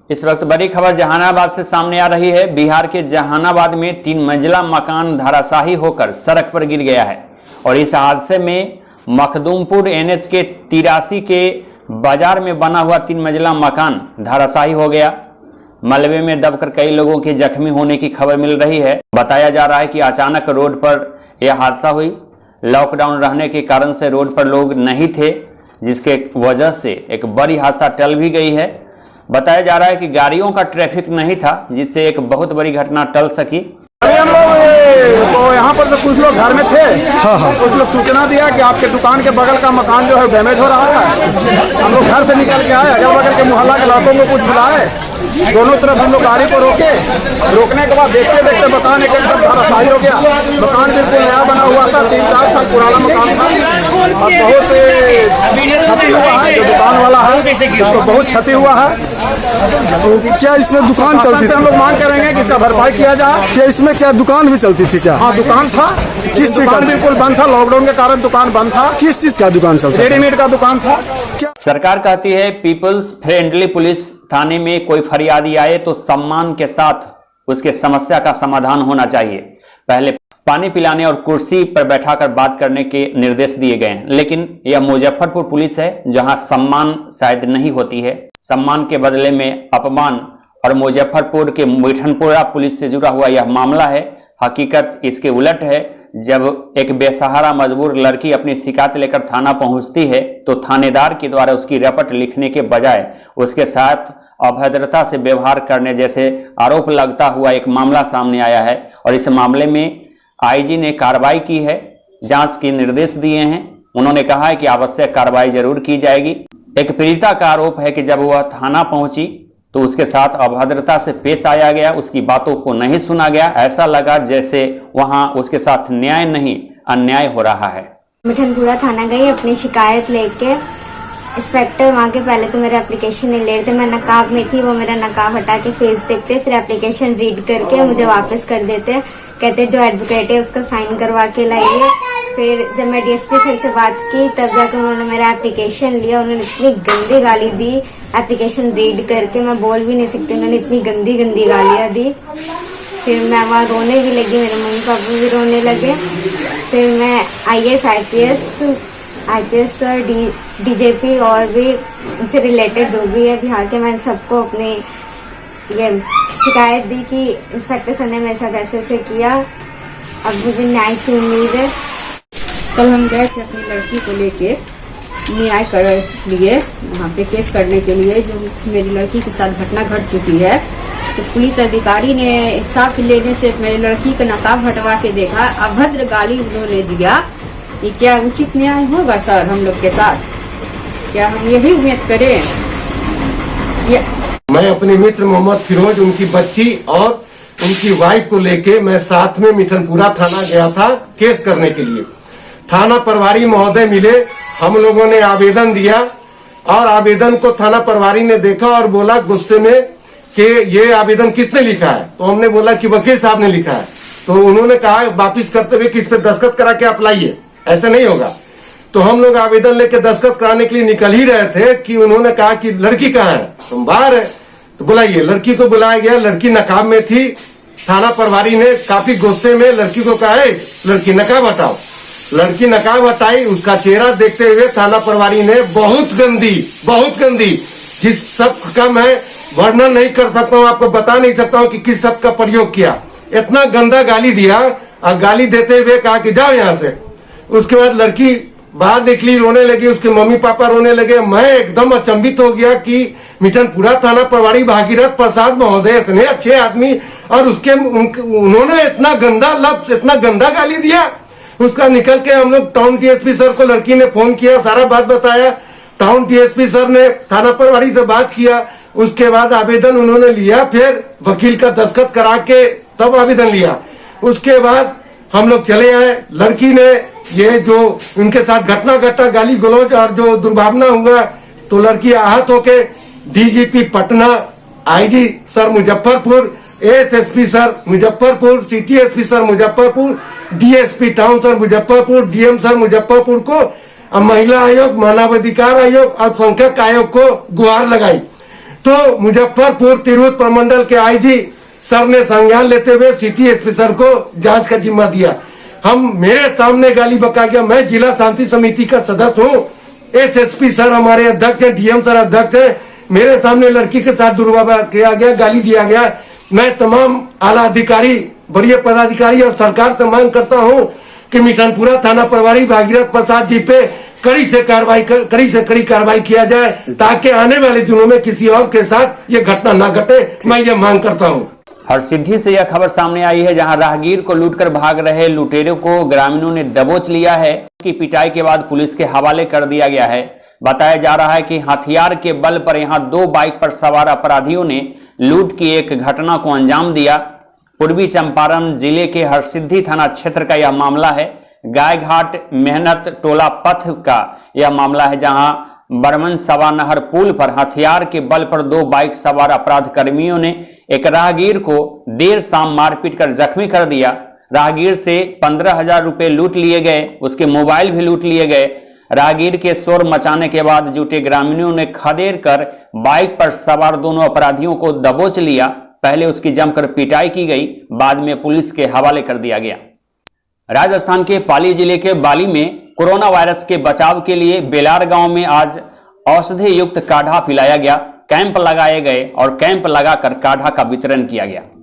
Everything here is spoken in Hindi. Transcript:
इस वक्त बड़ी खबर जहानाबाद से सामने आ रही है। बिहार के जहानाबाद में 3 मंजिला मकान धराशायी होकर सड़क पर गिर गया है और इस हादसे में मखदूमपुर NH के 83 के बाजार में बना हुआ 3 मंजिला मकान धराशायी हो गया। मलबे में दबकर कई लोगों के जख्मी होने की खबर मिल रही है। बताया जा रहा है कि अचानक रोड पर यह हादसा हुई। लॉकडाउन रहने के कारण से रोड पर लोग नहीं थे, जिसके वजह से एक बड़ी हादसा टल भी गई है। बताया जा रहा है कि गाड़ियों का ट्रैफिक नहीं था, जिससे एक बहुत बड़ी घटना टल सकी। हम लोग तो यहाँ पर तो कुछ लोग घर में थे। कुछ लोग सूचना दिया कि आपके दुकान के बगल का मकान जो है डैमेज हो रहा है। हम लोग घर से निकल के आए, अगल बगल के मोहल्ला के लड़कों को कुछ बुलाए, दोनों तरफ हम लोग गाड़ी को रोकने के बाद देखते देखते मकान एकदम धराशायी हो गया। मकान बिल्कुल नया बना हुआ था, 3-4 साल पुराना मकान था और बहुत क्षति हुआ है। जो दुकान वाला है उसको बहुत क्षति हुआ है। तो क्या इसमें दुकान चलती थी? हम लोग मांग करेंगे कि इसका भरपाई किया जाए। क्या इसमें क्या दुकान भी चलती थी क्या? हाँ, दुकान था। किस दुकान बिल्कुल बंद था, लॉकडाउन के कारण दुकान बंद था। किस चीज का दुकान चलता? रेडीमेड का दुकान था। सरकार कहती है पीपल्स फ्रेंडली पुलिस। थाने में कोई फरियादी आए तो सम्मान के साथ उसके समस्या का समाधान होना चाहिए। पहले पानी पिलाने और कुर्सी पर बैठाकर बात करने के निर्देश दिए गए हैं, लेकिन यह मुजफ्फरपुर पुलिस है जहां सम्मान शायद नहीं होती है। सम्मान के बदले में अपमान और मुजफ्फरपुर के मिठनपुरा पुलिस से जुड़ा हुआ यह मामला है। हकीकत इसके उलट है। जब एक बेसहारा मजबूर लड़की अपनी शिकायत लेकर थाना पहुंचती है तो थानेदार के द्वारा उसकी रपट लिखने के बजाय उसके साथ अभद्रता से व्यवहार करने जैसे आरोप लगता हुआ एक मामला सामने आया है और इस मामले में IG ने कार्रवाई की है, जांच के निर्देश दिए हैं। उन्होंने कहा है कि आवश्यक कार्रवाई जरूर की जाएगी। एक पीड़िता का आरोप है कि जब वह थाना पहुंची तो उसके साथ अभद्रता से पेश आया गया, उसकी बातों को नहीं सुना गया। ऐसा लगा जैसे वहां उसके साथ न्याय नहीं अन्याय हो रहा है। मिठनपुरा थाना गई अपनी शिकायत लेके। इंस्पेक्टर वहाँ के पहले तो मेरा एप्लीकेशन नहीं ले रहे थे। मैं नकाब में थी, वो मेरा नकाब हटा के फेस देखते, फिर एप्लीकेशन रीड करके मुझे वापस कर देते। कहते जो एडवोकेट है उसका साइन करवा के लाइए। फिर जब मैं DSP सर से बात की तब जाकर उन्होंने मेरा एप्लीकेशन लिया। उन्होंने इतनी गंदी गाली दी, एप्लीकेशन रीड करके मैं बोल भी नहीं सकती। उन्होंने इतनी गंदी गंदी गालियाँ दी। फिर मैं वहाँ रोने भी लगी, मेरे मम्मी पापा भी रोने लगे। फिर मैं IAS IPS सर DJP और भी उनसे रिलेटेड जो भी है बिहार के, मैंने सबको अपनी ये शिकायत दी कि इंस्पेक्टर सर ने मेरे साथ ऐसे किया। अब मुझे न्याय की उम्मीद है। कल हम गए थे अपनी लड़की को लेके न्याय कर लिए वहाँ पे केस करने के लिए। जो मेरी लड़की के साथ घटना घट चुकी है तो पुलिस अधिकारी ने इंसाफ लेने से मेरी लड़की का नकाब हटवा के देखा, अभद्र गाली उन्होंने दिया। ये क्या उचित न्याय होगा सर हम लोग के साथ? क्या हम यही उम्मीद करें? मैं अपने मित्र मोहम्मद फिरोज, उनकी बच्ची और उनकी वाइफ को लेके मैं साथ में मिठनपुरा थाना गया था केस करने के लिए। थाना प्रभारी महोदय मिले, हम लोगों ने आवेदन दिया और आवेदन को थाना प्रभारी ने देखा और बोला गुस्से में कि ये आवेदन किसने लिखा है। तो हमने बोला कि वकील साहब ने लिखा है। तो उन्होंने कहा वापिस करते हुए कि इस पे दस्तखत करा के आप लाइए, ऐसा नहीं होगा। तो हम लोग आवेदन लेके दस्तखत कराने के लिए निकल ही रहे थे कि उन्होंने कहा कि लड़की कहाँ है, तुम बाहर है तो बुलाइए। लड़की को बुलाया गया, लड़की नकाब में थी। थाना प्रभारी ने काफी गुस्से में लड़की को कहा है लड़की नकाब हटाओ। लड़की नकाब हटाई। उसका चेहरा देखते हुए थाना प्रभारी ने बहुत गंदी जिस शब्द का मैं वर्णन नहीं कर सकता हूँ, आपको बता नहीं सकता हूँ कि किस शब्द का प्रयोग किया। इतना गंदा गाली दिया और गाली देते हुए कहा कि जाओ यहाँ से। उसके बाद लड़की बाहर निकली, रोने लगी, उसके मम्मी पापा रोने लगे। मैं एकदम अचंभित हो गया कि मिठनपुरा थाना प्रभारी भागीरथ प्रसाद महोदय इतने अच्छे आदमी और उन्होंने इतना गंदा लफ्ज, इतना गंदा गाली दिया। उसका निकल के हम लोग टाउन DSP सर को लड़की ने फोन किया, सारा बात बताया। टाउन DSP सर ने थाना प्रभारी से बात किया। उसके बाद आवेदन उन्होंने लिया, फिर वकील का दस्तखत करा के तब आवेदन लिया। उसके बाद हम लोग चले आए। लड़की ने ये जो उनके साथ घटना घटा, गाली गलौज और जो दुर्भावना हुआ, तो लड़की आहत होके DGP Patna, IG sir Muzaffarpur, ASSP sir Muzaffarpur, City SP sir Muzaffarpur, DSP town sir Muzaffarpur, DM sir Muzaffarpur को, महिला आयोग, मानवाधिकार आयोग, अल्पसंख्यक आयोग को गुहार लगाई। तो मुजफ्फरपुर तिरहुत प्रमंडल के आईजी सर ने संज्ञान लेते हुए सिटी एसपी सर को जांच का जिम्मा दिया। हम मेरे सामने गाली बका गया। मैं जिला शांति समिति का सदस्य हूँ। एसएसपी सर हमारे अध्यक्ष हैं, डीएम सर अध्यक्ष हैं। मेरे सामने लड़की के साथ दुर्व्यवहार किया गया, गाली दिया गया। मैं तमाम आला अधिकारी, वरीय पदाधिकारी और सरकार से मांग करता हूँ कि मिठनपुरा थाना प्रभारी भागीरथ प्रसाद जी पे कड़ी से कड़ी कार्रवाई किया जाए, ताकि आने वाले दिनों में किसी और के साथ ये घटना ना घटे। मैं ये मांग करता हूँ। हरसिद्धि से यह खबर सामने आई है, जहां राहगीर को लूटकर भाग रहे लुटेरों को ग्रामीणों ने दबोच लिया है। उसकी पिटाई के बाद पुलिस के हवाले कर दिया गया है। बताया जा रहा है कि हथियार के बल पर यहां 2 बाइक पर सवार अपराधियों ने लूट की एक घटना को अंजाम दिया। पूर्वी चंपारण जिले के हरसिद्धि थाना क्षेत्र का यह मामला है। गायघाट मेहनत टोला पथ का यह मामला है, जहां बर्मन सवानहर पुल पर हथियार के बल पर 2 बाइक सवार अपराध कर्मियों ने एक राहगीर को देर शाम मारपीट कर जख्मी कर दिया। राहगीर से 15,000 रुपए लूट लिए गए, उसके मोबाइल भी लूट लिए गए। राहगीर के शोर मचाने के बाद जुटे ग्रामीणों ने खदेड़ कर बाइक पर सवार दोनों अपराधियों को दबोच लिया। पहले उसकी जमकर पिटाई की गई, बाद में पुलिस के हवाले कर दिया गया। राजस्थान के पाली जिले के बाली में कोरोना वायरस के बचाव के लिए बेलार गांव में आज औषधि युक्त काढ़ा पिलाया गया। कैंप लगाए गए और कैंप लगाकर काढ़ा का वितरण किया गया।